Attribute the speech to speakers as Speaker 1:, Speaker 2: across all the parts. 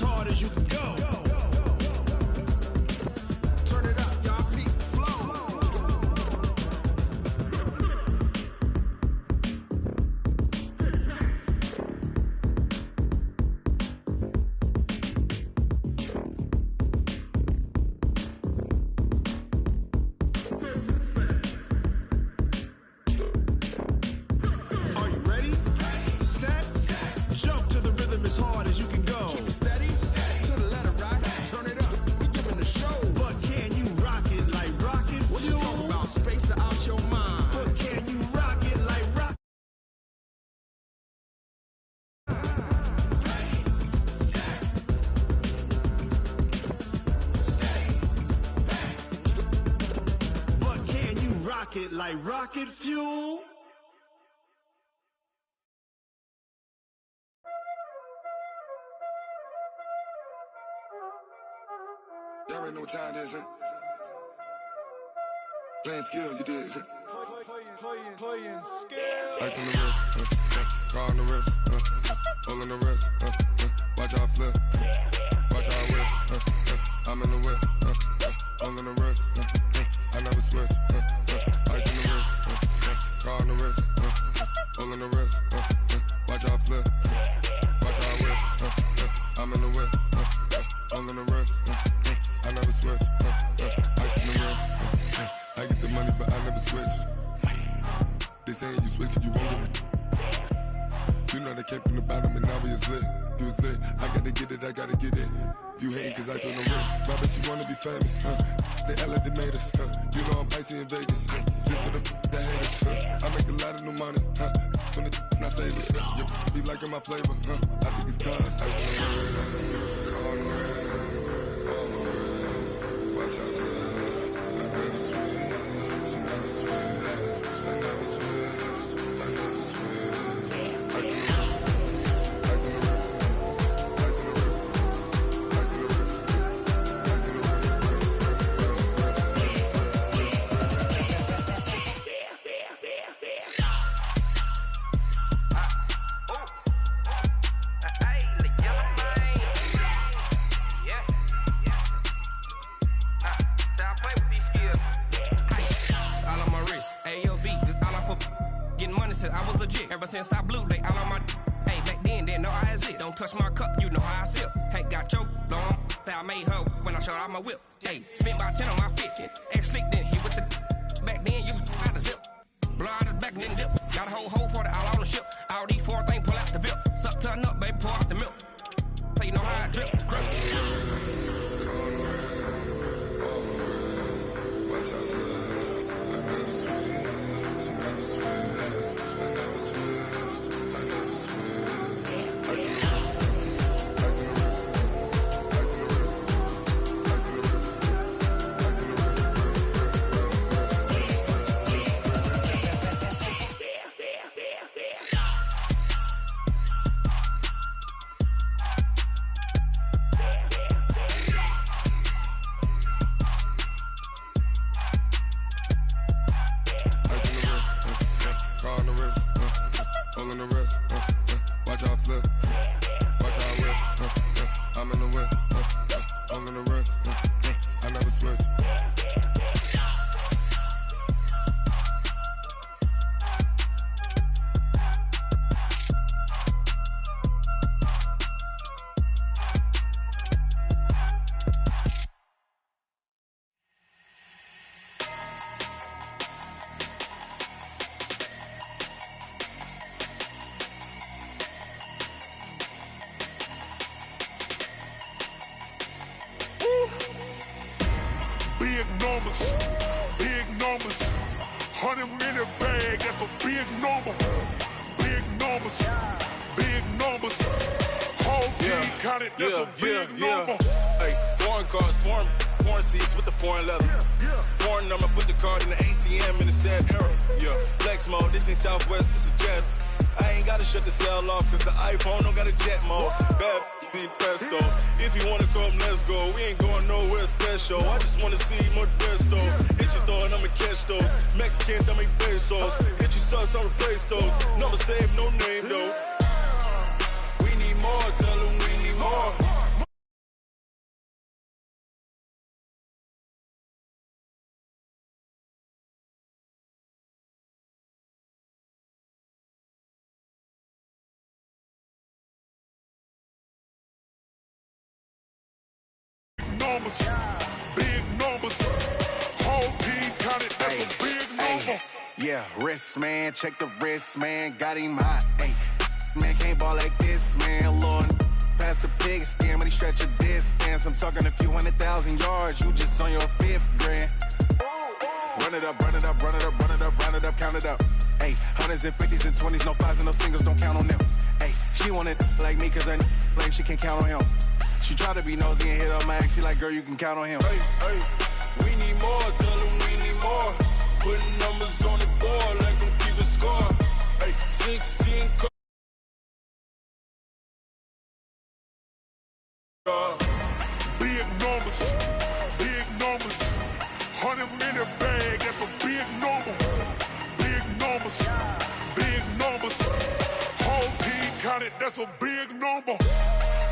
Speaker 1: as hard as you can go. Turn it up, y'all. Peak flow. Are you ready? Set. Jump to the rhythm as hard as you can go. Keep it steady. To the letter, right? Turn it up. We giving the show. But can you rock it like rocket fuel? What you talking about? Space out your mind. But can you rock it like rocket? But can you rock it like rocket fuel?
Speaker 2: Y'all already know what time it is, huh? Playing skills, you did.
Speaker 3: Playing skills.
Speaker 2: Ice on the wrist, car on the wrist, hole in the wrist, watch how I flip, watch how I whip, I'm in the whip, hole in the wrist, I never switch, ice on the wrist, car on the wrist, hole in the wrist, watch how I flip, watch how I whip, I'm in the whip, hole in the wrist, I never switch, ice on the wrist, I get the money but I never switch. They saying you switch 'cause you won't get it. You know they came from the bottom and now we is lit. You was lit, I gotta get it, I gotta get it. You hating 'cause ice on the wrist. My bitch, you wanna be famous, They act like they made us, You know I'm icy in Vegas, This for the that hate us, I make a lot of new money, When the not savers, Be liking my flavor, I think it's cause ice on the wrist, car on the wrist, all on the wrist. Watch out, cuz I never switch, I never switch. I never switch, I never switch. Ice in the wrist, ice in the wrist, ice in the wrist, ice in the wrist, ice in the wrist,
Speaker 4: I was legit ever since I blew they all on my hey back then didn't know I exist. Don't touch my cup, you know how I sip. Hey, got your long that I made her when I showed out my whip. Hey, spent about 10 on my fit. Ex slick then hit with the back then used to out the zip. Blow out his back and then dip. Got a whole party all on the ship. All these four things pull out the VIP. Suck turn up, baby, pour out the milk. So you know how I drip. Crush.
Speaker 2: watch out, cuz I never switch, I never switch. I never switch, I never switch. Ice in the wrist, ice in the wrist, ice in the wrist, ice in the wrist, ice in the wrist, car on the wrist, hole in the wrist, watch how I flip, watch how I whip, I'm in the whip, hole in the wrist, I never switch.
Speaker 5: Big numbers, 100 minute bag, that's a big number. Big numbers, whole team counted, that's a big number.
Speaker 3: Hey, foreign cars, foreign seats with the foreign leather. Foreign number, put the card in the ATM in the sad era. Flex mode, this ain't Southwest, this is jet. I ain't gotta shut the cell off, cause the iPhone don't got a jet mode. Bad be pesto. If you wanna come, let's go. We ain't going nowhere special. I just wanna see Modesto. Hit your throw and I'ma catch those. Mexican, I make pesos. Hit your sus, I'll replace those. Number save, no name though. We need more, tell them we need more.
Speaker 5: numbers. Big numbers. Whole team counted, that's a big number.
Speaker 3: Yeah, wrist, man, check the wrist, man, got him hot, ayy. Man, can't ball like this, man, Lord. Past the pig skin when he stretch a distance. I'm talking a few 100,000 yards, you just on your 5th grand. Run it up, run it up, run it up, run it up, run it up, count it up. Ayy, hundreds and 50s and 20s, no 5s and no singles, don't count on them. Ayy, she want it like me, cause her blame, she can't count on him. She try to be nosy and hit up my ex, she like, girl, you can count on him. Hey, hey, we need more, tell them we need more. Putting numbers on the board, like them keep a score. Hey, 16
Speaker 5: Big numbers, big numbers. 100-minute bag, that's a big number. Big numbers, big numbers. Whole team counted, that's a big number.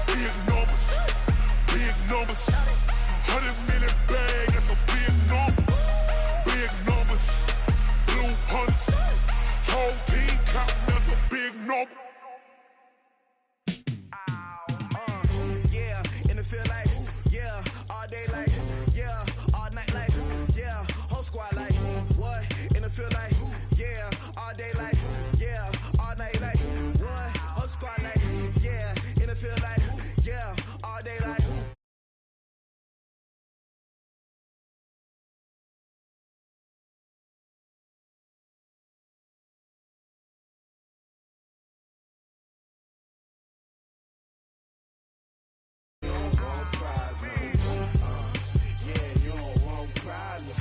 Speaker 5: Big numbers, big numbers. 100-minute bag, that's a big number. Big numbers, blue hunts. Whole team counting, that's a big number.
Speaker 6: Feel like, yeah, all day like, yeah, all night like, yeah, whole squad like, what? And it feel like, yeah, all day like, yeah, all night like, what? Whole squad like, yeah, and it feel like, yeah, all day like.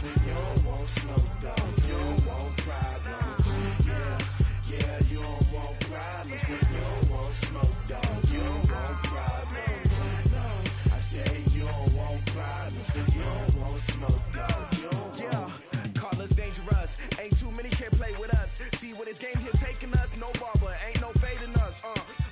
Speaker 6: You don't want smoke, dog. You don't want problems. Yeah, you don't want problems. You don't want smoke, dog. You don't want problems. No, I say you don't want problems. You don't want smoke, dog. Yeah, call us dangerous. Ain't too many can play with us. See what this game here taking us? No barber, ain't no fading us.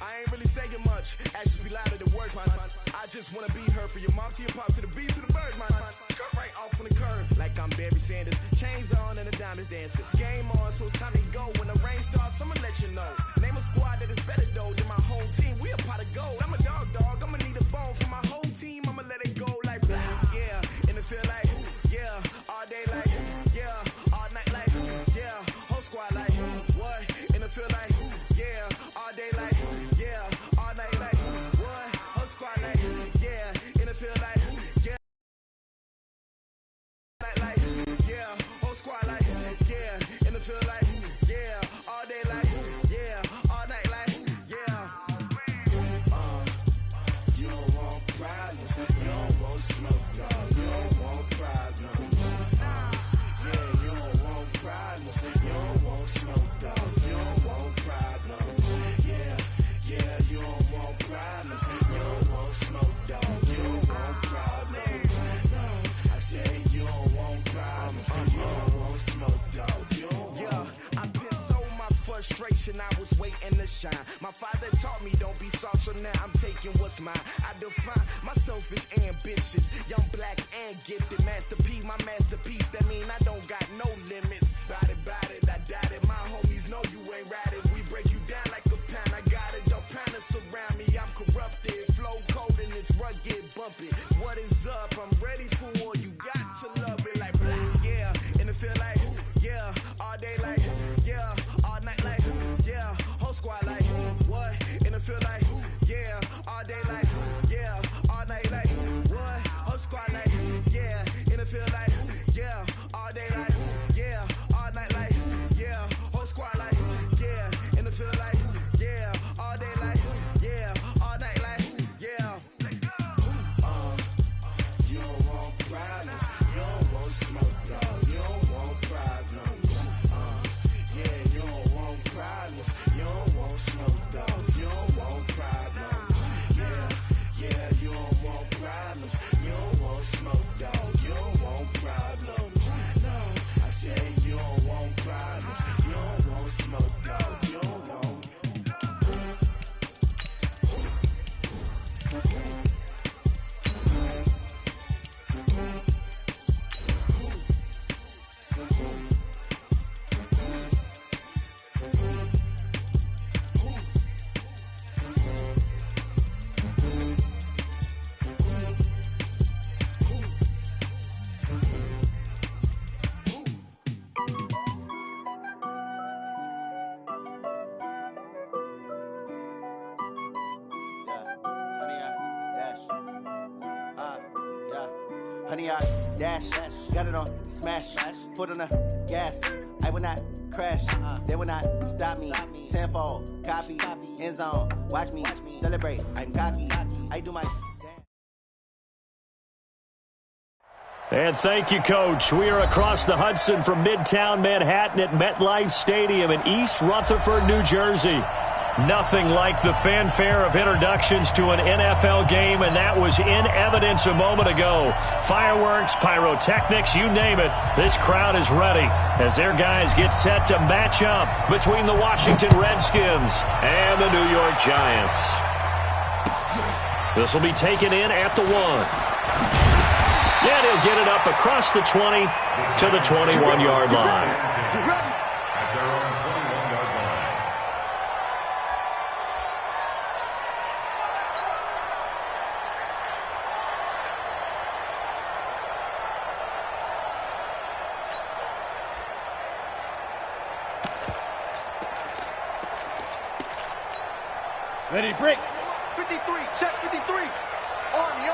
Speaker 6: I ain't really saying much. Actions be louder than words, man. I just wanna be her for your mom to your pop to the beat to the bird, man. Cut right off on the curb, like I'm Barry Sanders. Chains on and the diamonds dancing. Game on, so it's time to go. When the rain starts, I'ma let you know. Name a squad that is better though than my whole team. We a pot of gold. I'm a dog. I'ma need a bone for my whole team. I'ma let it go like blah. Yeah, and it feel like, yeah, all day like, yeah, all night like, yeah, whole squad like, what? And it feel like, yeah, all day like, yeah, all night like, what? Whole squad like, yeah, and it feel like, yeah. Like, yeah, whole squad like, yeah, and it feel like, yeah, all day like, yeah, all night like, yeah. You don't want problems, you don't want smoke, no, you don't want problems. Yeah, you don't want problems, you don't want smoke, dog, you don't want problems. Yeah, you don't want problems, you don't want smoke, dog, you don't want problems. No, I say you don't want problems, you don't want smoke, dog, you don't want. Yeah, I been so my frustration, I was waiting to shine. My father taught me don't be soft, so now I'm taking what's mine. I define myself as ambitious, young, black, and gifted. Master P, my masterpiece, that mean I don't got no limits. Bout it, I doubt it. My homies know you ain't ratted. We break you down like a pound. I got it, don't pound us around me. I'm corrupted, flow cold and it's rugged, bumpy. What is up? I'm ready for war. You got to love it like blah. Yeah, and it feel like, yeah, all day like, yeah, all night like, yeah, whole squad like, what? And it feel like, yeah, all day like, yeah, all night like, what? Whole squad like, yeah, and it feel like, yeah, all day like, yeah, all night like, yeah, whole squad like, yeah, and it feel like, yeah, all day like, yeah, all night like, yeah. You don't want problems, you don't want smoke, dog, you don't want problems. Yeah, you don't want problems, you don't want smoke, dog, you don't want problems. Yeah, you don't want problems, you don't want smoke, dog, you don't want problems. No, I say you don't want problems, you don't want smoke, dog, you don't want.
Speaker 7: honey, I dash, got it on, smash, foot on the gas. I will not crash, they will not stop me. Tenfold, copy, end zone, watch me celebrate. I'm cocky, I do my.
Speaker 8: And thank you, Coach. We are across the Hudson from Midtown Manhattan at MetLife Stadium in East Rutherford, New Jersey. Nothing like the fanfare of introductions to an NFL game, and that was in evidence a moment ago. Fireworks, pyrotechnics, you name it. This crowd is ready as their guys get set to match up between the Washington Redskins and the New York Giants. This will be taken in at the 1. And he'll get it up across the 20 to the 21-yard line.
Speaker 9: Ready to break. 53, check 53. Army.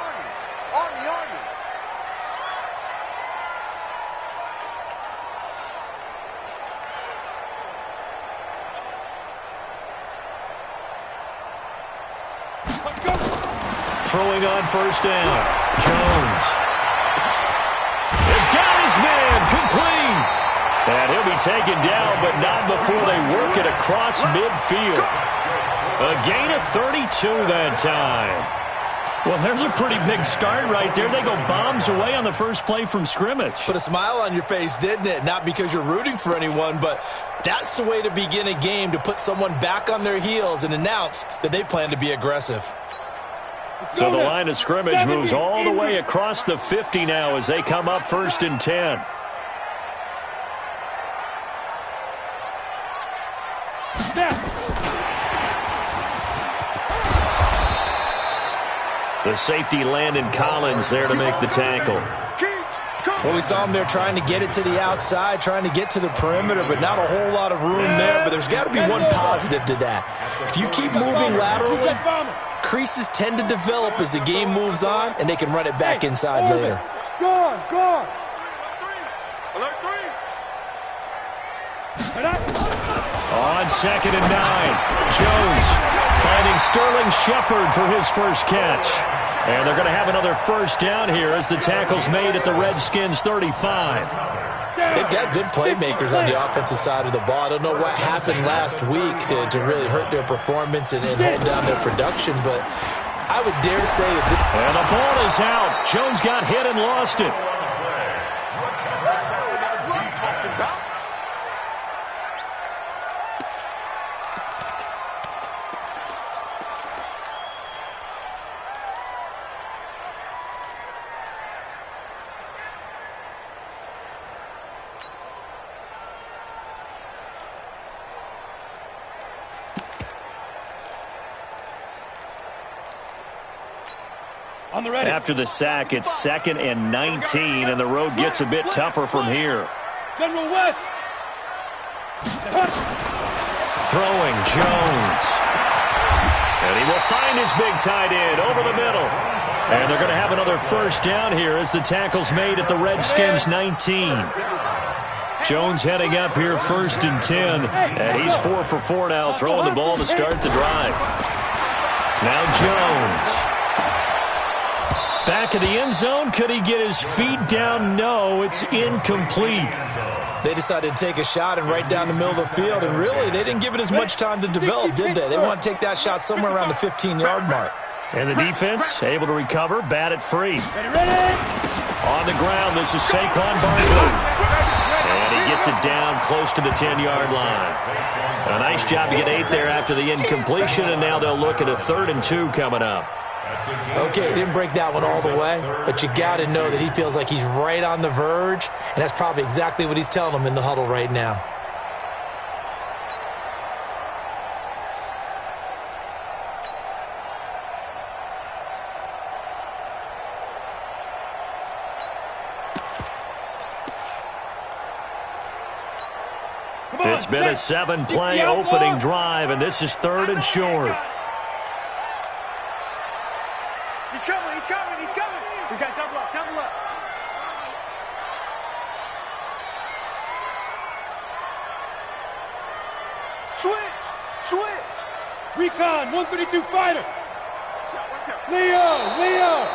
Speaker 8: Throwing on first down. Jones. They've got his man complete. And he'll be taken down, but not before they work it across midfield. A gain of 32 that time. Well, there's a pretty big start right there. They go bombs away on the first play from scrimmage.
Speaker 10: Put a smile on your face, didn't it? Not because you're rooting for anyone, but that's the way to begin a game, to put someone back on their heels and announce that they plan to be aggressive.
Speaker 8: So the line of scrimmage moves all the way across the 50 now as they come up 1st and 10. The safety, Landon Collins, there to make the tackle.
Speaker 10: Well, we saw him there trying to get it to the outside, trying to get to the perimeter, but not a whole lot of room there. But there's got to be one positive to that. If you keep moving laterally, creases tend to develop as the game moves on, and they can run it back inside later.
Speaker 9: Go.
Speaker 8: On 2nd and 9, Jones finding Sterling Shepard for his first catch. And they're going to have another first down here as the tackle's made at the Redskins 35.
Speaker 10: They've got good playmakers on the offensive side of the ball. I don't know what happened last week to really hurt their performance and hold down their production, but I would dare say that.
Speaker 8: And the ball is out. Jones got hit and lost it. After the sack, it's 2nd and 19, and the road gets a bit tougher from here.
Speaker 9: General West.
Speaker 8: Throwing, Jones. And he will find his big tight end over the middle. And they're going to have another first down here as the tackle's made at the Redskins 19. Jones heading up here 1st and 10, and he's 4 for 4 now, throwing the ball to start the drive. Now Jones. Back of the end zone. Could he get his feet down? No, it's incomplete.
Speaker 10: They decided to take a shot and right down the middle of the field, and really, they didn't give it as much time to develop, did they? They want to take that shot somewhere around the 15-yard mark.
Speaker 8: And the defense able to recover, bat it free. On the ground, this is Saquon Barkley. And he gets it down close to the 10-yard line. A nice job to get 8 there after the incompletion, and now they'll look at a 3rd and 2 coming up.
Speaker 10: Okay, he didn't break that one all the way, but you got to know that he feels like he's right on the verge, and that's probably exactly what he's telling them in the huddle right now.
Speaker 8: It's been a 7-play opening drive, and this is 3rd and short.
Speaker 9: He's coming. We got double up. Switch. Recon, 132 fighter. Leo.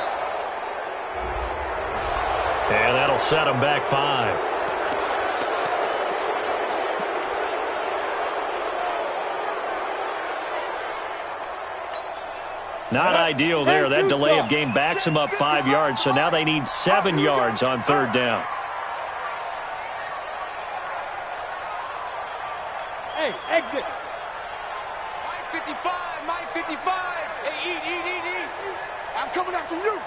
Speaker 8: And that'll set him back 5. Not ideal there. That delay of game backs them up 5 yards, so now they need 7 yards on 3rd down.
Speaker 9: Hey, exit.
Speaker 11: Mike 55. Hey, eat. I'm coming after you.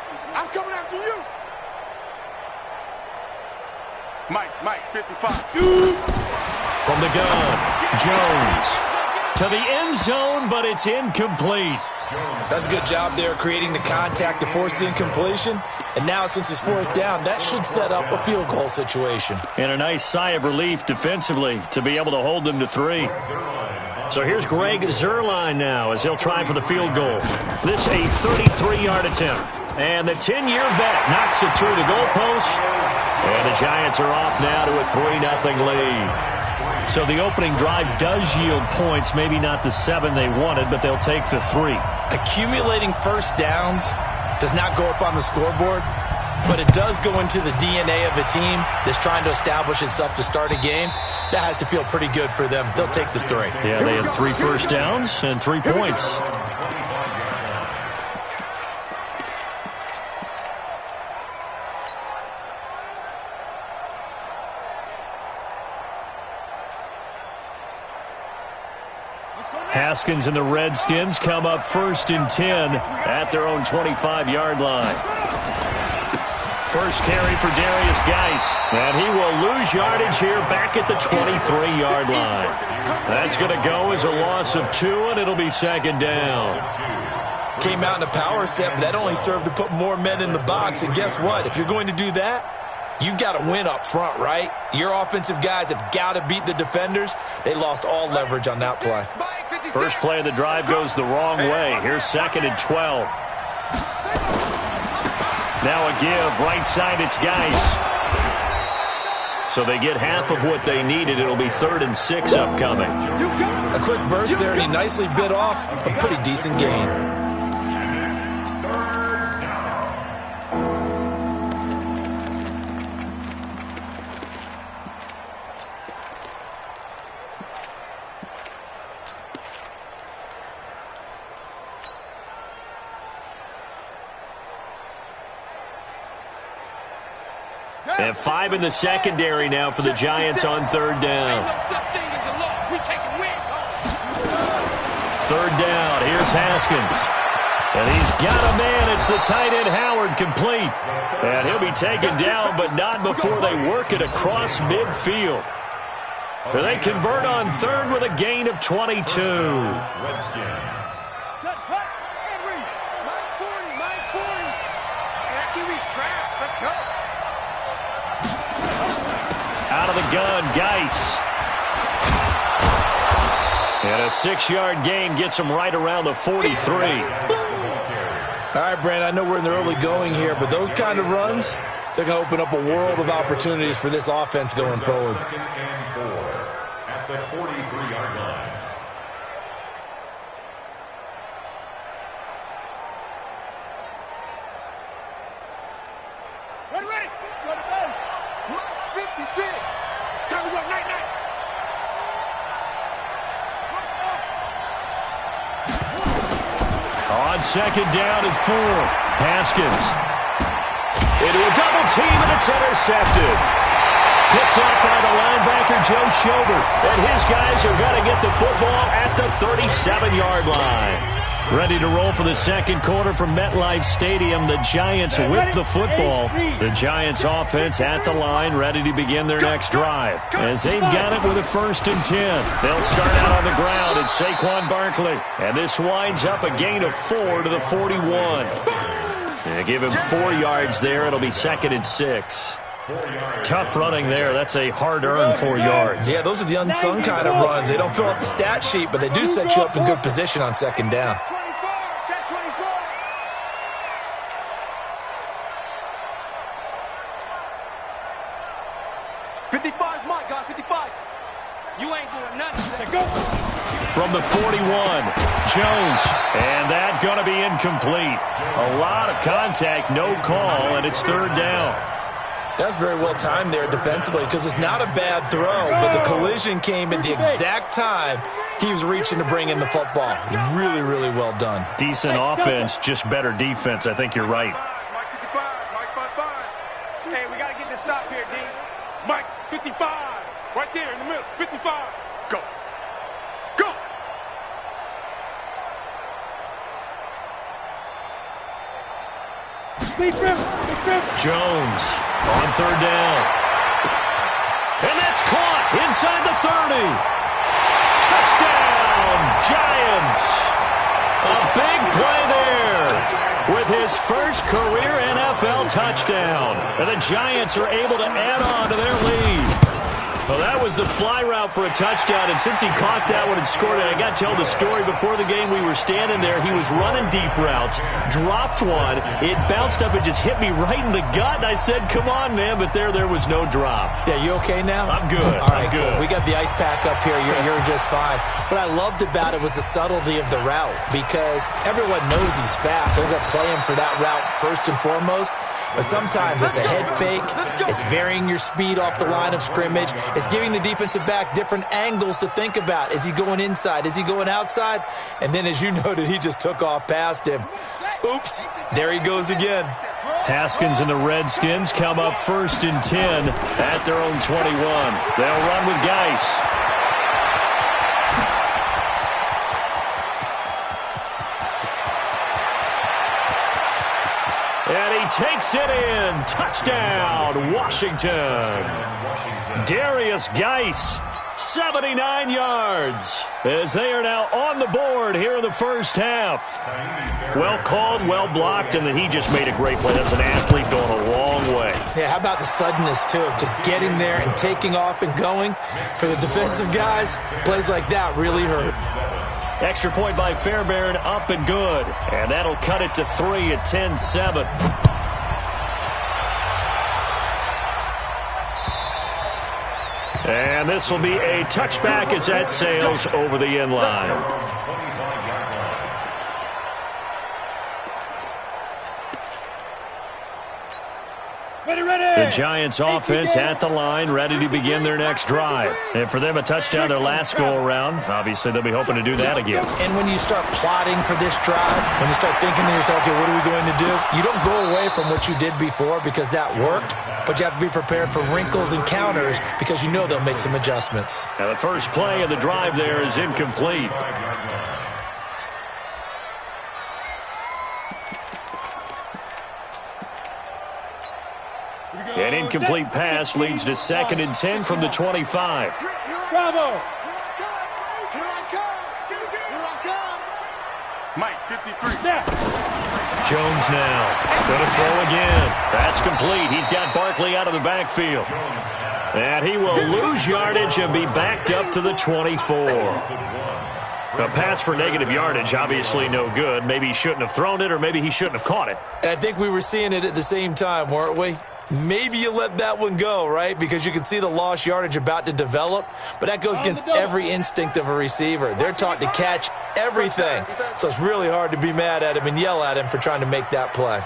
Speaker 11: Mike 55.
Speaker 9: Shoot.
Speaker 8: From the gun, Jones to the end zone, but it's incomplete.
Speaker 10: That's a good job there creating the contact to force the incompletion. And now, since it's 4th down, that should set up a field goal situation.
Speaker 8: And a nice sigh of relief defensively to be able to hold them to 3. So here's Greg Zuerlein now as he'll try for the field goal. This a 33-yard attempt. And the 10-year vet knocks it through the goalpost. And the Giants are off now to a 3-0 lead. So the opening drive does yield points, maybe not the 7 they wanted, but they'll take the 3.
Speaker 10: Accumulating first downs does not go up on the scoreboard, but it does go into the DNA of a team that's trying to establish itself to start a game. That has to feel pretty good for them. They'll take the 3.
Speaker 8: Yeah, they had 3 first downs and 3 points. Haskins and the Redskins come up 1st and 10 at their own 25-yard line. First carry for Darius Geis, and he will lose yardage here back at the 23-yard line. That's going to go as a loss of 2, and it'll be 2nd down.
Speaker 10: Came out in a power set, but that only served to put more men in the box. And guess what? If you're going to do that, you've got to win up front, right? Your offensive guys have got to beat the defenders. They lost all leverage on that play.
Speaker 8: First play of the drive goes the wrong way. Here's 2nd and 12. Now a give. Right side, it's Geis. So they get half of what they needed. It'll be 3rd and 6 upcoming.
Speaker 10: A quick burst there, and he nicely bit off a pretty decent gain.
Speaker 8: They have 5 in the secondary now for the Giants on 3rd down. 3rd down. Here's Haskins. And he's got a man. It's the tight end Howard, complete. And he'll be taken down, but not before they work it across midfield. They convert on 3rd with a gain of 22. Out of the gun, Geis. And a 6-yard gain gets him right around the 43.
Speaker 10: All right, Brand, I know we're in the early going here, but those kind of runs, they're going to open up a world of opportunities for this offense going forward.
Speaker 12: At the 43-yard line.
Speaker 11: Ready. Go to base. March 56. Time to go night.
Speaker 8: On 2nd down and 4. Haskins. Into a double team, and it's intercepted. Picked up by the linebacker, Joe Schobert. And his guys are going to get the football at the 37-yard line. Ready to roll for the 2nd quarter from MetLife Stadium. The Giants with the football. The Giants offense at the line, ready to begin their next drive. As they've got it with a 1st and 10. They'll start out on the ground. It's Saquon Barkley. And this winds up a gain of 4 to the 41. They give him 4 yards there. It'll be 2nd and 6. Tough running there. That's a hard-earned 4 yards.
Speaker 10: Yeah, those are the unsung kind of runs. They don't fill up the stat sheet, but they do set you up in good position on 2nd down.
Speaker 9: 55's Mike, guys, 55. You ain't doing nothing. Go.
Speaker 8: From the 41, Jones. And that going to be incomplete. A lot of contact, no call, and it's third down.
Speaker 10: That's very well timed there defensively because it's not a bad throw, but the collision came at the exact time he was reaching to bring in the football. Really, really well done.
Speaker 8: Decent offense, just better defense. I think you're right.
Speaker 5: Mike 55. Mike 55.
Speaker 9: Hey, we got to get this stop here, D.
Speaker 5: Mike 55. Right there in the middle. 55. Go. Go.
Speaker 8: Jones on third down. And that's caught inside the 30. Touchdown, Giants. A big play there with his first career NFL touchdown. And the Giants are able to add on to their lead. Well, that was the fly route for a touchdown, and since he caught that one and scored it, I got to tell the story. Before the game, we were standing there. He was running deep routes, dropped one. It bounced up and just hit me right in the gut, and I said, come on, man, but there was no drop.
Speaker 10: Yeah, you okay now?
Speaker 8: I'm good.
Speaker 10: All right, good. We got the ice pack up here. You're just fine. What I loved about it was the subtlety of the route because everyone knows he's fast. They're going to play him for that route first and foremost. But sometimes it's a head fake. It's varying your speed off the line of scrimmage. It's giving the defensive back different angles to think about. Is he going inside? Is he going outside? And then, as you noted, he just took off past him. Oops, there he goes again.
Speaker 8: Haskins and the Redskins come up first and 10 at their own 21. They'll run with Geis. And he takes it in. Touchdown, Washington. Darius Geis, 79 yards, as they are now on the board here in the first half. Well called, well blocked, and then he just made a great play. That was an athlete going a long way.
Speaker 10: Yeah, how about the suddenness, too, of just getting there and taking off and going? For the defensive guys, plays like that really hurt.
Speaker 8: Extra point by Fairbairn, up and good. And that'll cut it to 3 at 10-7. And this will be a touchback as that sails over the end line. The Giants offense at the line, ready to begin their next drive. And for them, a touchdown their last go-around. Obviously, they'll be hoping to do that again.
Speaker 10: And when you start plotting for this drive, when you start thinking to yourself, okay, what are we going to do? You don't go away from what you did before because that worked, but you have to be prepared for wrinkles and counters because you know they'll make some adjustments.
Speaker 8: Now, the first play of the drive there is incomplete. An incomplete pass leads to 2nd and 10 from the 25.
Speaker 9: Bravo.
Speaker 5: Mike 53.
Speaker 8: Jones now going to throw again. That's complete. He's got Barkley out of the backfield. And he will lose yardage and be backed up to the 24. A pass for negative yardage, obviously no good. Maybe he shouldn't have thrown it, or maybe he shouldn't have caught it.
Speaker 10: And I think we were seeing it at the same time, weren't we? Maybe you let that one go, right? Because you can see the lost yardage about to develop. But that goes against every instinct of a receiver. They're taught to catch everything. So it's really hard to be mad at him and yell at him for trying to make that play.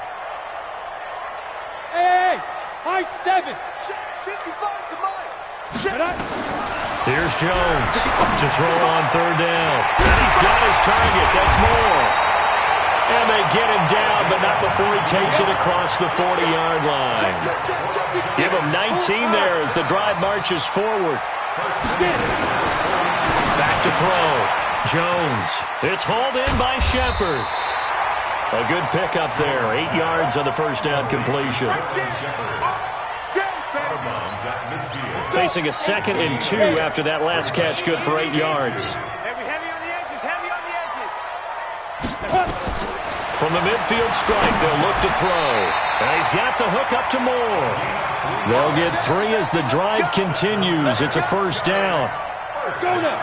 Speaker 9: Hey, high 7. 55 to mine.
Speaker 8: Here's Jones to throw on third down. And he's got his target. That's more. And they get him down, but not before he takes it across the 40-yard line. Give him 19 there as the drive marches forward. Back to throw. Jones. It's hauled in by Shepard. A good pickup there. 8 yards on the first down completion. Facing a 2nd and 2 after that last catch, good for 8 yards.
Speaker 9: Heavy on the edges, heavy on the edges.
Speaker 8: From the midfield stripe, they'll look to throw. And he's got the hook up to Moore. They'll get 3 as the drive continues. It's a first down.
Speaker 9: Go now.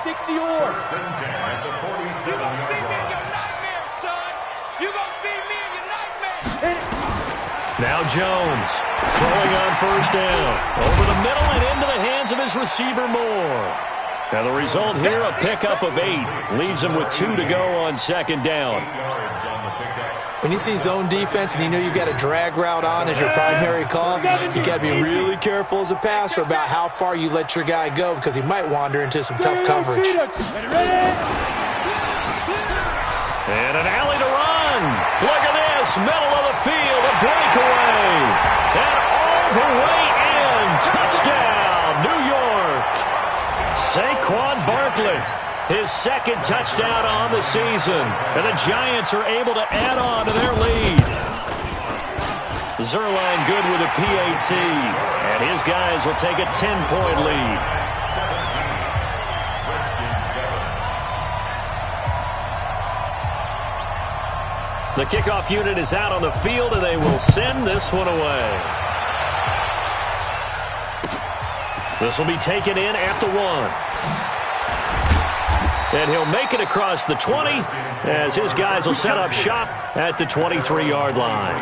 Speaker 9: 60 or. You gonna see me in your nightmare, son. You gonna see me in your nightmare.
Speaker 8: Now Jones throwing on first down. Over the middle and into the hands of his receiver Moore. Now the result here, a pickup of 8. Leaves him with 2 to go on second down.
Speaker 10: When you see zone defense and you know you've got a drag route on as your primary call, you got to be really careful as a passer about how far you let your guy go because he might wander into some tough coverage.
Speaker 8: And an alley to run. Look at this, middle of the field, a breakaway. And all the way in, touchdown, New York. Saquon Barkley, his second touchdown on the season. And the Giants are able to add on to their lead. Zerline good with a PAT. And his guys will take a 10-point lead. The kickoff unit is out on the field, and they will send this one away. This will be taken in at the 1. And he'll make it across the 20 as his guys will set up shop at the 23-yard line.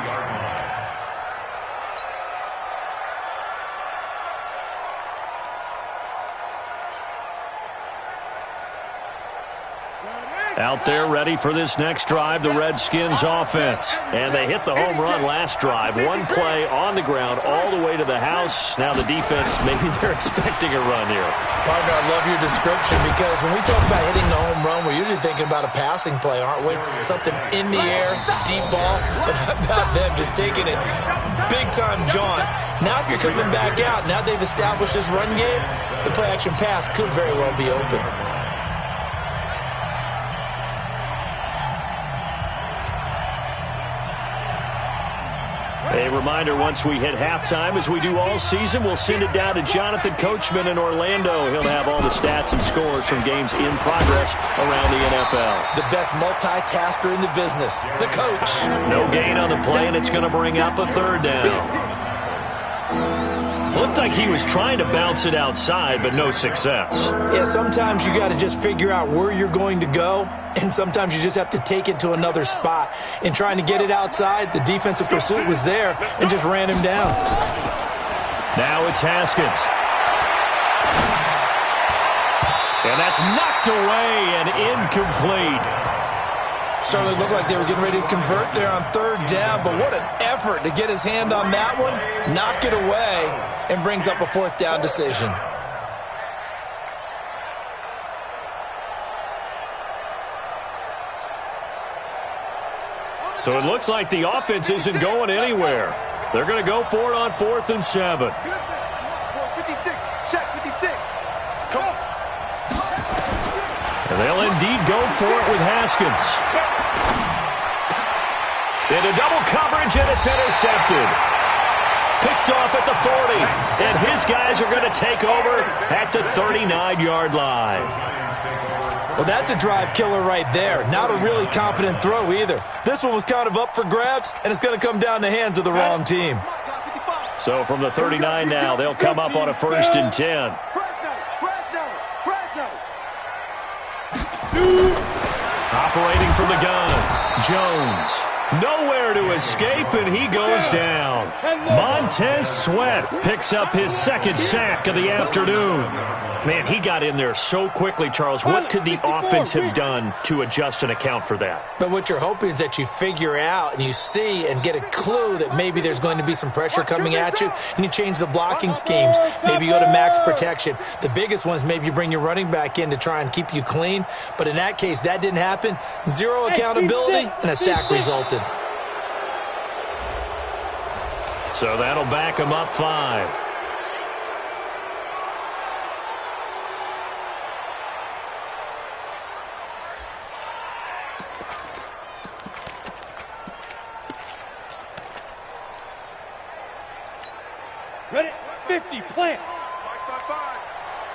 Speaker 8: Out there ready for this next drive, the Redskins offense. And they hit the home run last drive. One play on the ground all the way to the house. Now the defense, maybe they're expecting a run here.
Speaker 10: Partner, I love your description because when we talk about hitting the home run, we're usually thinking about a passing play, aren't we? Something in the air, deep ball. But how about them just taking it big-time jaunt? Now if you're coming back out, now they've established this run game, the play-action pass could very well be open.
Speaker 8: A reminder, once we hit halftime, as we do all season, we'll send it down to Jonathan Coachman in Orlando. He'll have all the stats and scores from games in progress around the NFL.
Speaker 10: The best multitasker in the business, the coach.
Speaker 8: No gain on the play, and it's going to bring up a third down. Looked like he was trying to bounce it outside, but no success.
Speaker 10: Yeah, sometimes you got to just figure out where you're going to go, and sometimes you just have to take it to another spot. In trying to get it outside, the defensive pursuit was there and just ran him down.
Speaker 8: Now it's Haskins. And that's knocked away and incomplete.
Speaker 10: Certainly looked like they were getting ready to convert there on third down, but what an effort to get his hand on that one, knock it away, and brings up a fourth down decision.
Speaker 8: So it looks like the offense isn't going anywhere. They're going to go for it on 4th and 7.
Speaker 9: 56, check 56. Come on.
Speaker 8: And they'll indeed go for it with Haskins. Into double coverage, and it's intercepted. Picked off at the 40, and his guys are going to take over at the 39-yard line.
Speaker 10: Well, that's a drive killer right there. Not a really confident throw either. This one was kind of up for grabs, and it's going to come down the hands of the wrong team.
Speaker 8: So from the 39 now, they'll come up on a 1st and 10. Operating from the gun, Jones. Nowhere to escape, and he goes down. Montez Sweat picks up his second sack of the afternoon. Man, he got in there so quickly, Charles. What could the offense have done to adjust and account for that?
Speaker 10: But what you're hoping is that you figure out and you see and get a clue that maybe there's going to be some pressure coming at you, and you change the blocking schemes. Maybe you go to max protection. The biggest one is maybe you bring your running back in to try and keep you clean. But in that case, that didn't happen. Zero accountability, and a sack resulted.
Speaker 8: So that'll back him up 5.
Speaker 9: Ready? 50, plant. 5.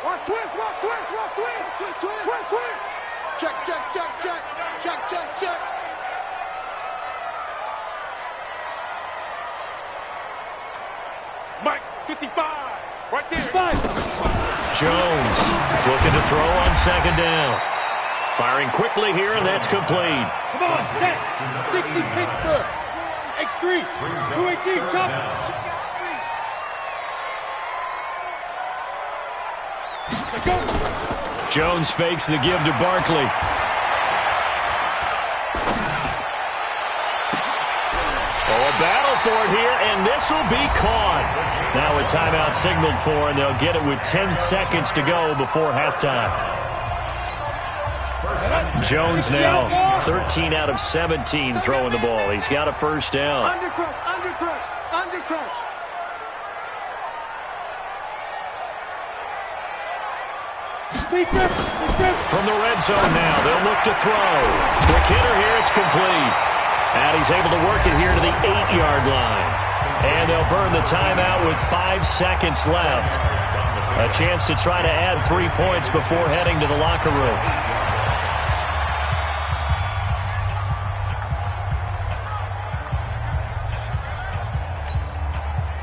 Speaker 9: Watch twist, watch twist, watch twist. Twist. Check. Mike, 55, right there. 5.
Speaker 8: Jones looking to throw on 2nd down. Firing quickly here, and that's complete.
Speaker 9: Come on, set. 60 Pittsburgh. X3, 218, chop.
Speaker 8: Jones fakes the give to Barkley. Oh, a battle for it here, and this will be caught. Now a timeout signaled for, and they'll get it with 10 seconds to go before halftime. Jones now 13 out of 17 throwing the ball. He's got a first down.
Speaker 9: Undercrunch, undercrunch, undercrunch.
Speaker 8: From the red zone now, they'll look to throw. Quick hitter here, it's complete. And he's able to work it here to the 8-yard line. And they'll burn the timeout with 5 seconds left. A chance to try to add 3 points before heading to the locker room.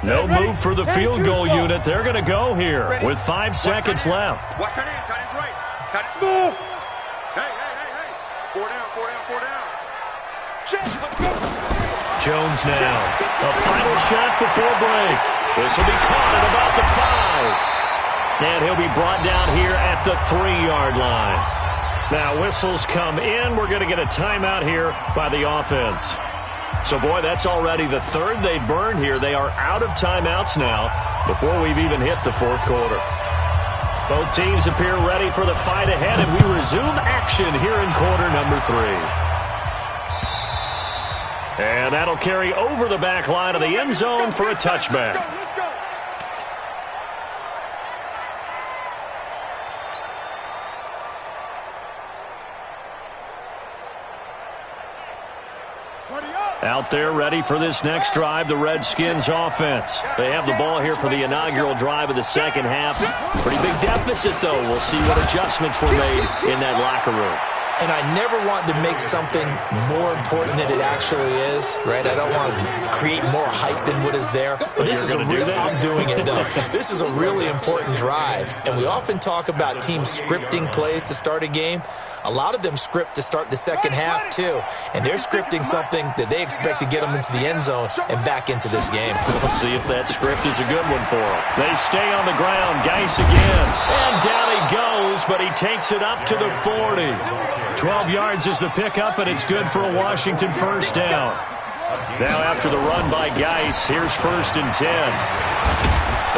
Speaker 8: No move for the field goal unit. They're going to go here with 5 seconds left.
Speaker 11: Watch that in. Tight ends right. Tight ends small. Hey. 4 down.
Speaker 8: Jones now. A final shot before break. This will be caught at about the 5. And he'll be brought down here at the 3-yard line. Now whistles come in. We're going to get a timeout here by the offense. So, boy, that's already the third they burn here. They are out of timeouts now before we've even hit the fourth quarter. Both teams appear ready for the fight ahead, and we resume action here in quarter number 3. And that'll carry over the back line of the end zone for a touchback. Out there ready for this next drive, the Redskins offense. They have the ball here for the inaugural drive of the second half. Pretty big deficit, though. We'll see what adjustments were made in that locker room.
Speaker 10: And I never want to make something more important than it actually is, right? I don't want to create more hype than what is there. But this is a real, I'm doing it, though. This is a really important drive. And we often talk about teams scripting plays to start a game. A lot of them script to start the second half, too. And they're scripting something that they expect to get them into the end zone and back into this game.
Speaker 8: We'll see if that script is a good one for them. They stay on the ground. Geis again. And down he goes, but he takes it up to the 40. 12 yards is the pickup, and it's good for a Washington first down. Now after the run by Geis, here's 1st and 10.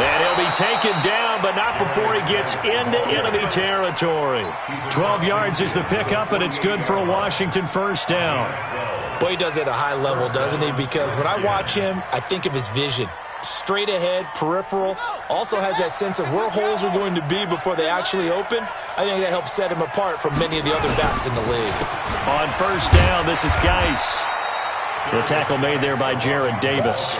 Speaker 8: And he'll be taken down, but not before he gets into enemy territory. 12 yards is the pickup, and it's good for a Washington first down.
Speaker 10: Boy, he does it at a high level, doesn't he? Because when I watch him, I think of his vision. Straight ahead, peripheral, also has that sense of where holes are going to be before they actually open. I think that helps set him apart from many of the other backs in the league.
Speaker 8: On first down, this is Geis. The tackle made there by Jared Davis.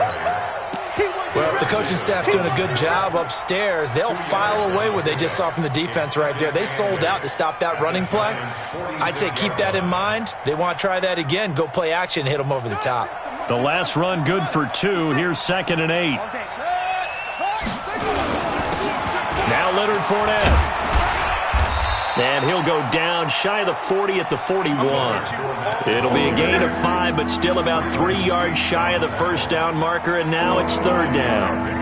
Speaker 10: Well, if the coaching staff's doing a good job upstairs, they'll file away what they just saw from the defense right there. They sold out to stop that running play. I'd say keep that in mind. They want to try that again, go play action, hit them over the top.
Speaker 8: The last run good for 2. Here's 2nd and 8. Now Leonard Fournette. And he'll go down shy of the 40 at the 41. It'll be a gain of 5, but still about 3 yards shy of the first down marker, and now it's 3rd down.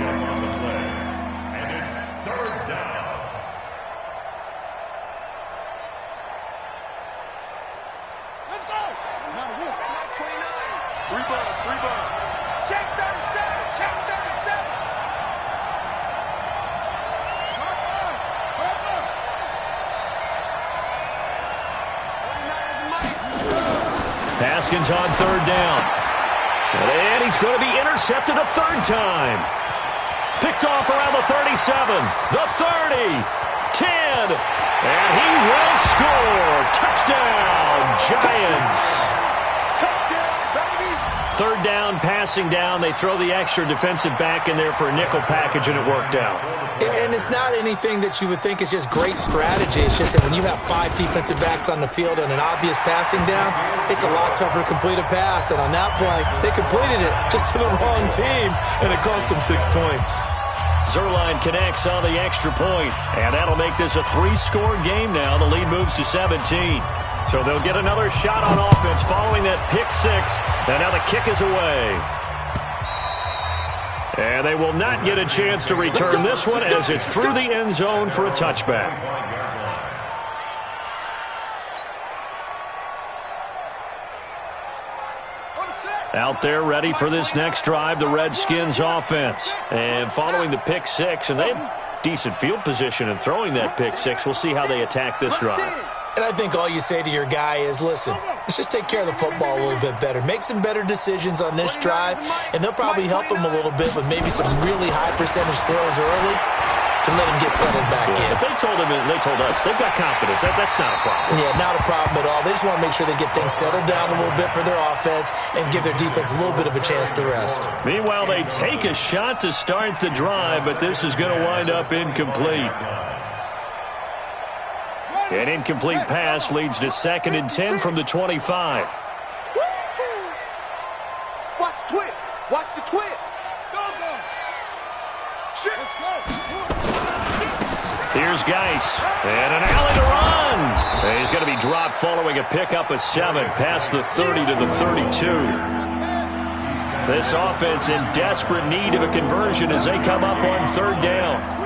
Speaker 8: Haskins on 3rd down. And he's going to be intercepted a 3rd time. Picked off around the 37, the 30, 10, and he will score. Touchdown, Giants. 3rd down, passing down. They throw the extra defensive back in there for a nickel package, and it worked out.
Speaker 10: And it's not anything that you would think is just great strategy. It's just that when you have 5 defensive backs on the field and an obvious passing down, it's a lot tougher to complete a pass. And on that play, they completed it just to the wrong team, and it cost them 6 points.
Speaker 8: Zerline connects on the extra point, and that'll make this a 3-score game now. The lead moves to 17. So they'll get another shot on offense following that pick six. And now the kick is away. And they will not get a chance to return this one as it's through the end zone for a touchback. Out there ready for this next drive, the Redskins offense. And following the pick six, and they have decent field position in throwing that pick six. We'll see how they attack this drive.
Speaker 10: And I think all you say to your guy is, listen, let's just take care of the football a little bit better. Make some better decisions on this drive, and they'll probably help him a little bit with maybe some really high percentage throws early to let him get settled back in.
Speaker 8: If they told him and they told us, they've got confidence. That's not a problem.
Speaker 10: Yeah, not a problem at all. They just want to make sure they get things settled down a little bit for their offense and give their defense a little bit of a chance to rest.
Speaker 8: Meanwhile, they take a shot to start the drive, but this is going to wind up incomplete. An incomplete pass leads to 2nd and 10 from the 25.
Speaker 11: Watch the twist. Watch the twist. Go, go. Shit. Let's go.
Speaker 8: Here's Geis. And an alley to run. And he's going to be dropped following a pickup of 7 past the 30 to the 32. This offense in desperate need of a conversion as they come up on 3rd down.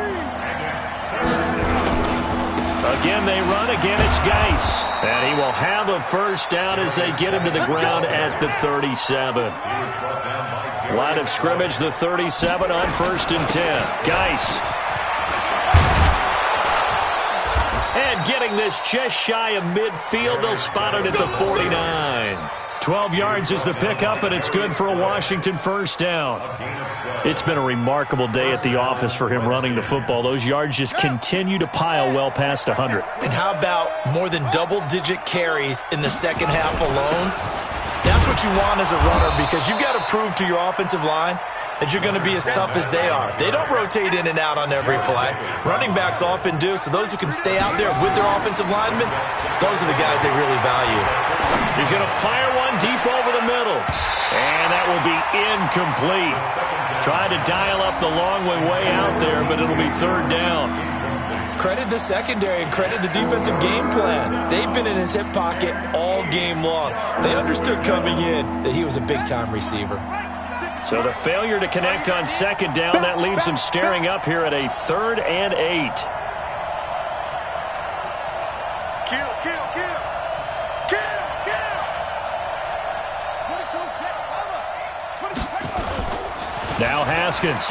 Speaker 8: Again, they run. Again, it's Geis. And he will have a first down as they get him to the ground at the 37. Line of scrimmage, the 37 on 1st and 10. Geis. And getting this just shy of midfield, they'll spot it at the 49. 12 yards is the pickup, and it's good for a Washington first down. It's been a remarkable day at the office for him running the football. Those yards just continue to pile well past 100.
Speaker 10: And how about more than double-digit carries in the second half alone? That's what you want as a runner, because you've got to prove to your offensive line that you're going to be as tough as they are. They don't rotate in and out on every play. Running backs often do, so those who can stay out there with their offensive linemen, those are the guys they really value.
Speaker 8: He's going to fire one deep over the middle, and that will be incomplete. Tried to dial up the long way out there, but it'll be 3rd down.
Speaker 10: Credit the secondary and credit the defensive game plan. They've been in his hip pocket all game long. They understood coming in that he was a big-time receiver.
Speaker 8: So the failure to connect on 2nd down, that leaves them staring up here at a 3rd and 8.
Speaker 11: Kill, kill, kill. Kill, kill.
Speaker 8: Now Haskins.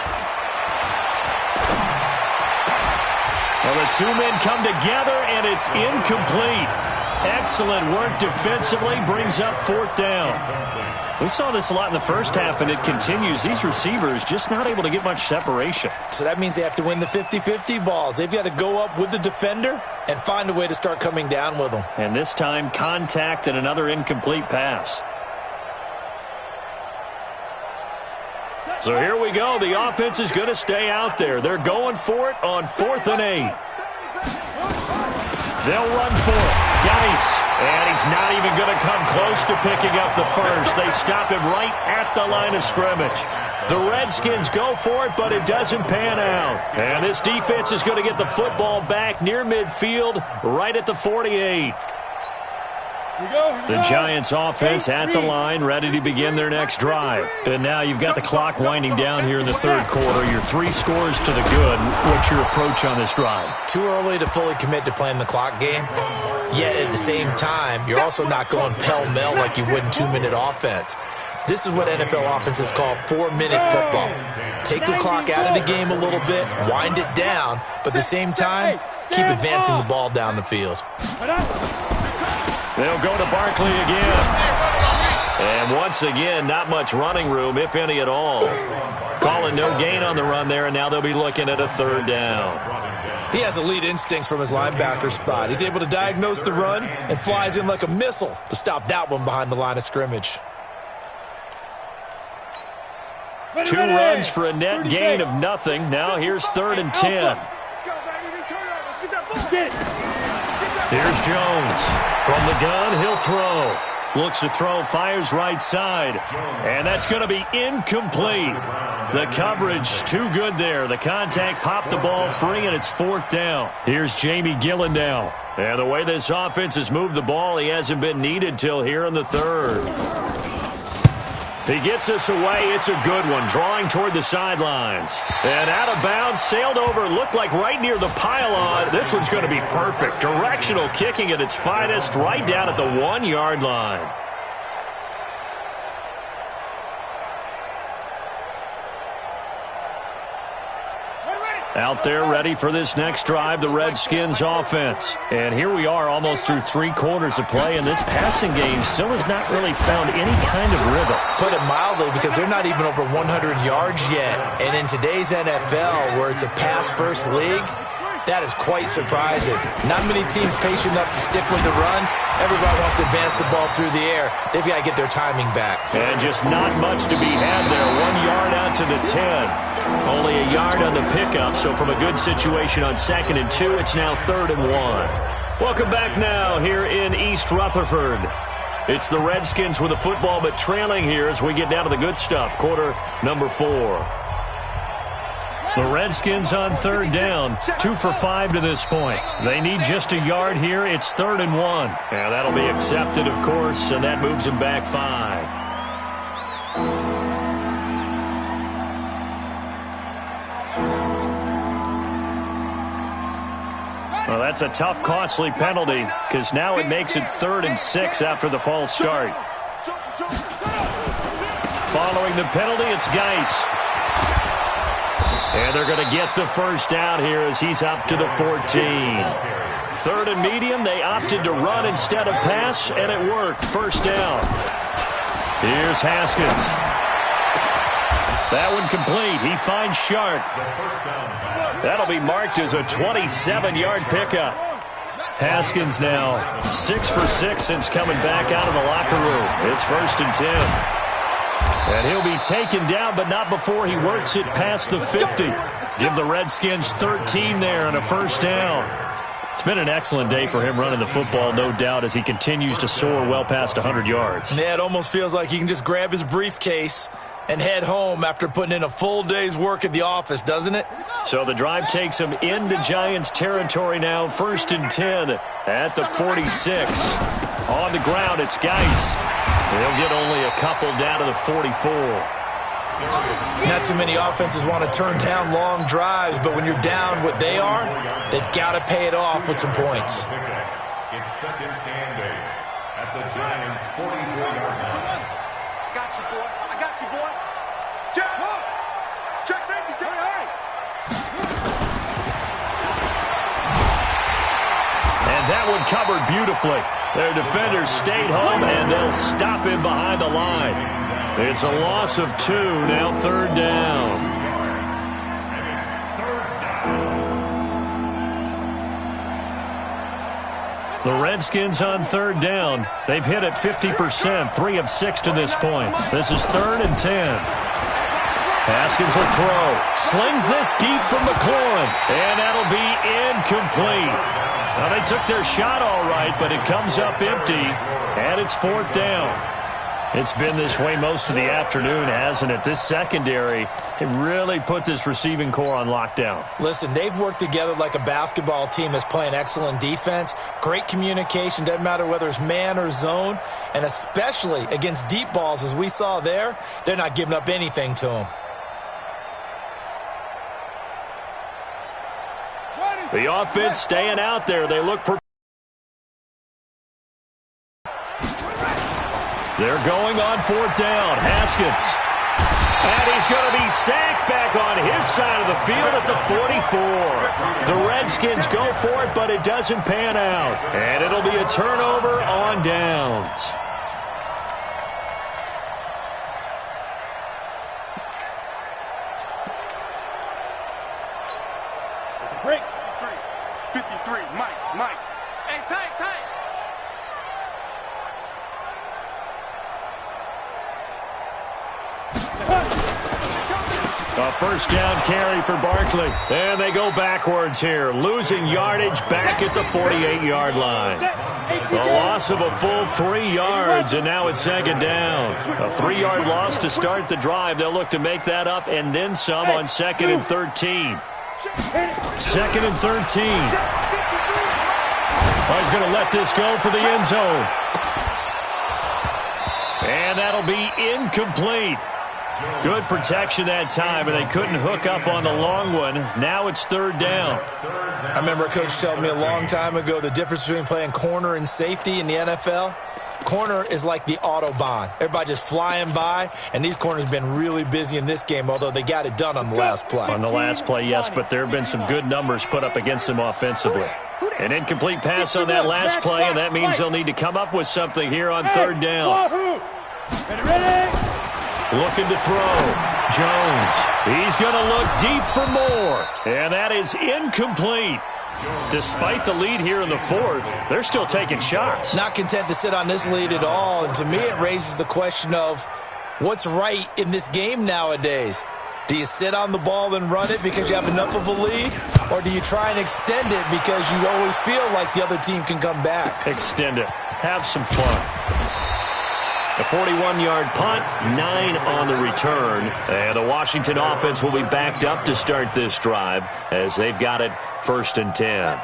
Speaker 8: Well, the 2 men come together, and it's incomplete. Excellent work defensively, brings up 4th down. We saw this a lot in the first half, and it continues. These receivers just not able to get much separation.
Speaker 10: So that means they have to win the 50-50 balls. They've got to go up with the defender and find a way to start coming down with them.
Speaker 8: And this time, contact and another incomplete pass. So here we go. The offense is going to stay out there. They're going for it on 4th and 8. They'll run for it. Geis. And he's not even going to come close to picking up the first. They stop him right at the line of scrimmage. The Redskins go for it, but it doesn't pan out. And this defense is going to get the football back near midfield, right at the 48. The Giants offense at the line, ready to begin their next drive. And now you've got the clock winding down here in the 3rd quarter. Your 3 scores to the good. What's your approach on this drive?
Speaker 10: Too early to fully commit to playing the clock game. Yet at the same time, you're also not going pell-mell like you would in 2-minute offense. This is what NFL offenses call 4-minute football. Take the clock out of the game a little bit, wind it down, but at the same time, keep advancing the ball down the field.
Speaker 8: They'll go to Barkley again. And once again, not much running room, if any at all. Calling no gain on the run there, and now they'll be looking at a 3rd down.
Speaker 10: He has elite instincts from his linebacker spot. He's able to diagnose the run and flies in like a missile to stop that one behind the line of scrimmage.
Speaker 8: 2 runs for a net gain of nothing. Now here's 3rd and 10. Here's Jones. From the gun, he'll throw. Looks to throw, fires right side. And that's going to be incomplete. The coverage too good there. The contact popped the ball free, and it's 4th down. Here's Jamie Gillen now. And the way this offense has moved the ball, he hasn't been needed till here in the 3rd. He gets us away. It's a good one, drawing toward the sidelines. And out of bounds, sailed over, looked like right near the pylon. This one's going to be perfect. Directional kicking at its finest, right down at the 1-yard line. Out there ready for this next drive, the Redskins offense. And here we are almost through 3 quarters of play, and this passing game still has not really found any kind of rhythm.
Speaker 10: Put it mildly, because they're not even over 100 yards yet. And in today's NFL, where it's a pass-first league, that is quite surprising. Not many teams patient enough to stick with the run. Everybody wants to advance the ball through the air. They've got to get their timing back.
Speaker 8: And just not much to be had there. 1 yard out to the 10. Only a yard on the pickup, so from a good situation on 2nd and 2, it's now 3rd and 1. Welcome back now here in East Rutherford. It's the Redskins with the football, but trailing here as we get down to the good stuff. Quarter number 4. The Redskins on 3rd down, 2 for 5 to this point. They need just a yard here. It's 3rd and 1. And that'll be accepted, of course, and that moves them back 5. Well, that's a tough, costly penalty, because now it makes it 3rd and 6 after the false start. Following the penalty, it's Geis. And they're going to get the first down here as he's up to the 14. 3rd and medium, they opted to run instead of pass, and it worked. First down. Here's Haskins. That one complete. He finds Sharp. That'll be marked as a 27-yard pickup. Haskins now 6 for 6 since coming back out of the locker room. It's 1st and 10. And he'll be taken down, but not before he works it past the 50. Give the Redskins 13 there and a first down. It's been an excellent day for him running the football, no doubt, as he continues to soar well past 100 yards.
Speaker 10: Yeah, it almost feels like he can just grab his briefcase and head home after putting in a full day's work at the office, doesn't it?
Speaker 8: So the drive takes him into Giants territory now. 1st and 10 at the 46. On the ground, it's Geis. They'll get only a couple down to the 44.
Speaker 10: Not too many offenses want to turn down long drives, but when you're down what they are, they've got to pay it off with some points.
Speaker 12: It's 2nd and 8 at the Giants' 44-yard line.
Speaker 11: I got you, boy. I got you, boy. Check safety, Jack. Hey.
Speaker 8: And that one covered beautifully. Their defenders stayed home, and they'll stop him behind the line. It's a loss of 2, now 3rd down.
Speaker 12: And it's 3rd down.
Speaker 8: The Redskins on 3rd down. They've hit it 50%, 3 of 6 to this point. This is 3rd and 10. Haskins will throw. Slings this deep from McLaurin. And that'll be incomplete. Now, they took their shot all right, but it comes up empty. And it's 4th down. It's been this way most of the afternoon, hasn't it? This secondary, it really put this receiving core on lockdown.
Speaker 10: Listen, they've worked together like a basketball team that's playing excellent defense. Great communication, doesn't matter whether it's man or zone. And especially against deep balls, as we saw there, they're not giving up anything to them.
Speaker 8: The offense staying out there. They look for. They're going on 4th down. Haskins. And he's going to be sacked back on his side of the field at the 44. The Redskins go for it, but it doesn't pan out. And it'll be a turnover on downs.
Speaker 11: Break. 53, Mike. Hey, tight.
Speaker 8: A first down carry for Barkley. And they go backwards here, losing yardage back at the 48-yard line. A loss of a full 3 yards, and now it's second down. A 3-yard loss to start the drive. They'll look to make that up and then some on 2nd and 13. 2nd and 13. Oh, he's going to let this go for the end zone. And that'll be incomplete. Good protection that time, and they couldn't hook up on the long one. Now it's 3rd down.
Speaker 10: I remember a coach telling me a long time ago the difference between playing corner and safety in the NFL. Corner is like the Autobahn. Everybody just flying by, and these corners have been really busy in this game, although they got it done on the last play.
Speaker 8: On the last play, yes, but there have been some good numbers put up against them offensively. An incomplete pass on that last play, and that means they'll need to come up with something here on 3rd down. Looking to throw. Jones. He's going to look deep for more. And that is incomplete. Despite the lead here in the 4th, they're still taking shots.
Speaker 10: Not content to sit on this lead at all. And to me, it raises the question of what's right in this game nowadays. Do you sit on the ball and run it because you have enough of a lead? Or do you try and extend it because you always feel like the other team can come back?
Speaker 8: Extend it. Have some fun. A 41-yard punt, 9 on the return. And the Washington offense will be backed up to start this drive as they've got it 1st and 10.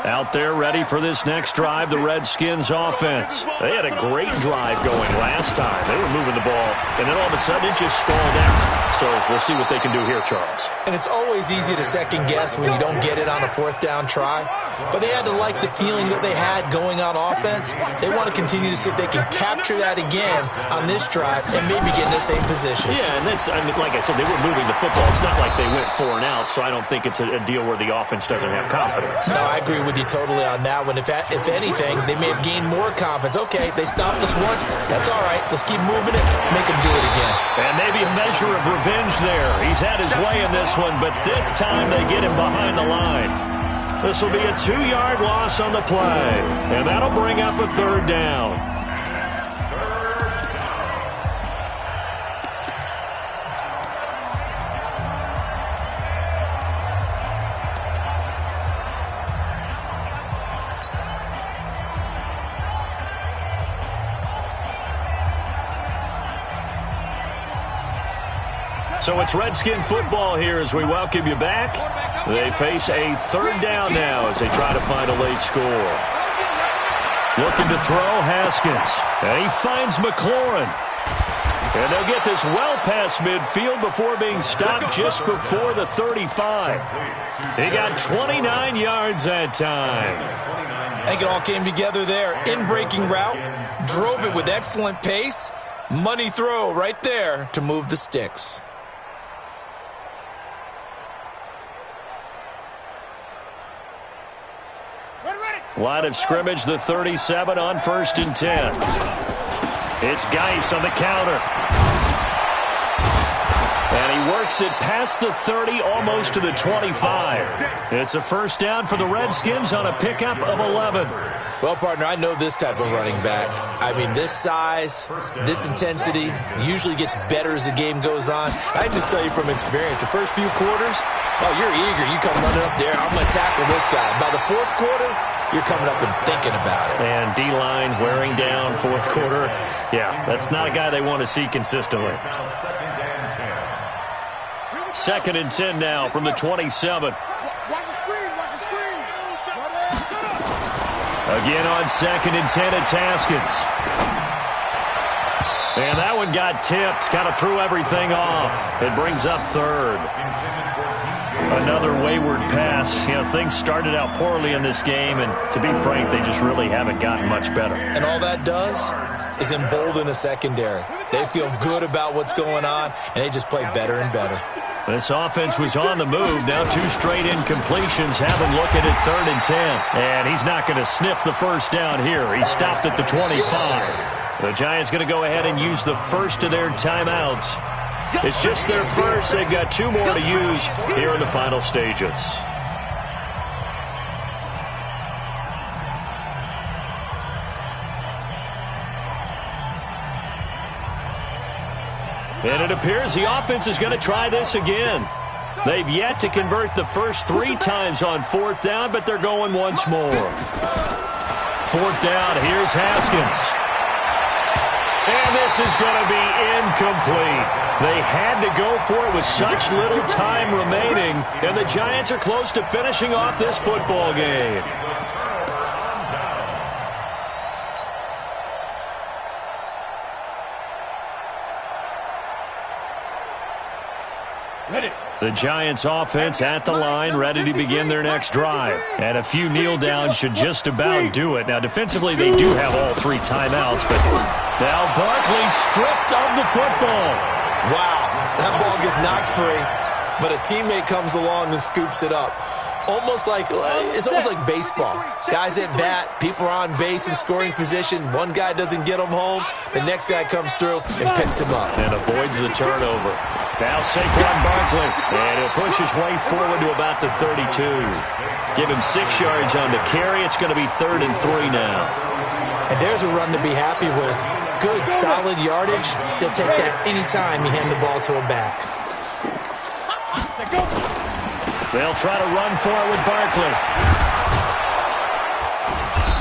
Speaker 8: Out there ready for this next drive, the Redskins offense. They had a great drive going last time. They were moving the ball, and then all of a sudden it just stalled out. So we'll see what they can do here, Charles.
Speaker 10: And it's always easy to second-guess when you don't get it on a 4th down try. But they had to like the feeling that they had going on offense. They want to continue to see if they can capture that again on this drive and maybe get in the same position.
Speaker 8: Yeah, and that's, I mean, like I said, they were moving the football. It's not like they went 4 and out, so I don't think it's a deal where the offense doesn't have confidence.
Speaker 10: No, I agree with you totally on that one. If anything, they may have gained more confidence. Okay, they stopped us once. That's all right. Let's keep moving it. Make them do it again.
Speaker 8: And maybe a measure of revenge there. He's had his way in this one, but this time they get him behind the line. This will be a 2-yard loss on the play, and that'll bring up a 3rd down. So it's Redskin football here as we welcome you back. They face a 3rd down now as they try to find a late score. Looking to throw, Haskins. And he finds McLaurin. And they'll get this well past midfield before being stopped just before the 35. He got 29 yards that time.
Speaker 10: I think it all came together there. In-breaking route, drove it with excellent pace. Money throw right there to move the sticks.
Speaker 8: Line of scrimmage, the 37 on 1st and 10. It's Geis on the counter. And he works it past the 30, almost to the 25. It's a 1st down for the Redskins on a pickup of 11.
Speaker 10: Well, partner, I know this type of running back. I mean, this size, this intensity usually gets better as the game goes on. I just tell you from experience, the first few quarters, oh, you're eager. You come running up there, I'm going to tackle this guy. By the 4th quarter, you're coming up and thinking about it.
Speaker 8: And D-line wearing down 4th quarter. Yeah, that's not a guy they want to see consistently. 2nd and 10 now from the 27. Again on 2nd and 10, it's Haskins. And that one got tipped, kind of threw everything off. It brings up 3rd. Another wayward pass. You know, things started out poorly in this game, and to be frank, they just really haven't gotten much better.
Speaker 10: And all that does is embolden a secondary. They feel good about what's going on, and they just play better and better.
Speaker 8: This offense was on the move. Now 2 straight incompletions have him looking at 3rd and 10. And he's not going to sniff the 1st down here. He stopped at the 25. The Giants going to go ahead and use the first of their timeouts. It's just their first. They've got 2 more to use here in the final stages. And it appears the offense is going to try this again. They've yet to convert the first 3 times on 4th down, but they're going once more. 4th down, here's Haskins. And this is going to be incomplete. They had to go for it with such little time remaining, and the Giants are close to finishing off this football game. The Giants offense at the line, ready to begin their next drive. And a few kneel downs should just about do it. Now, defensively, they do have all 3 timeouts, but now Barkley stripped of the football.
Speaker 10: Wow, that ball gets knocked free, but a teammate comes along and scoops it up. It's almost like baseball. Guys at bat, people are on base in scoring position. One guy doesn't get him home. The next guy comes through and picks him up.
Speaker 8: And avoids the turnover. Now Saquon Barkley. And he'll push his way forward to about the 32. Give him 6 yards on the carry. It's going to be 3rd and 3 now.
Speaker 10: And there's a run to be happy with. Good, solid yardage. He'll take that any time you hand the ball to him back.
Speaker 8: They'll try to run for it with Barkley.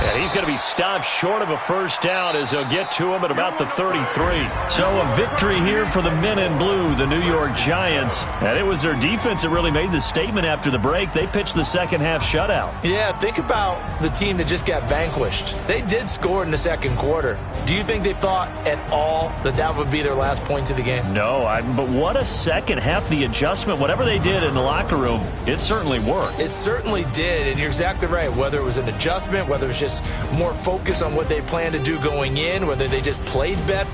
Speaker 8: And he's going to be stopped short of a first down as they'll get to him at about the 33. So a victory here for the men in blue, the New York Giants. And it was their defense that really made the statement after the break. They pitched the second half shutout.
Speaker 10: Yeah, think about the team that just got vanquished. They did score in the second quarter. Do you think they thought at all that that would be their last points of the game?
Speaker 8: No, but what a second half. The adjustment, whatever they did in the locker room, it certainly worked.
Speaker 10: It certainly did, and you're exactly right. Whether it was an adjustment, whether it was just more focus on what they planned to do going in, whether they just played better,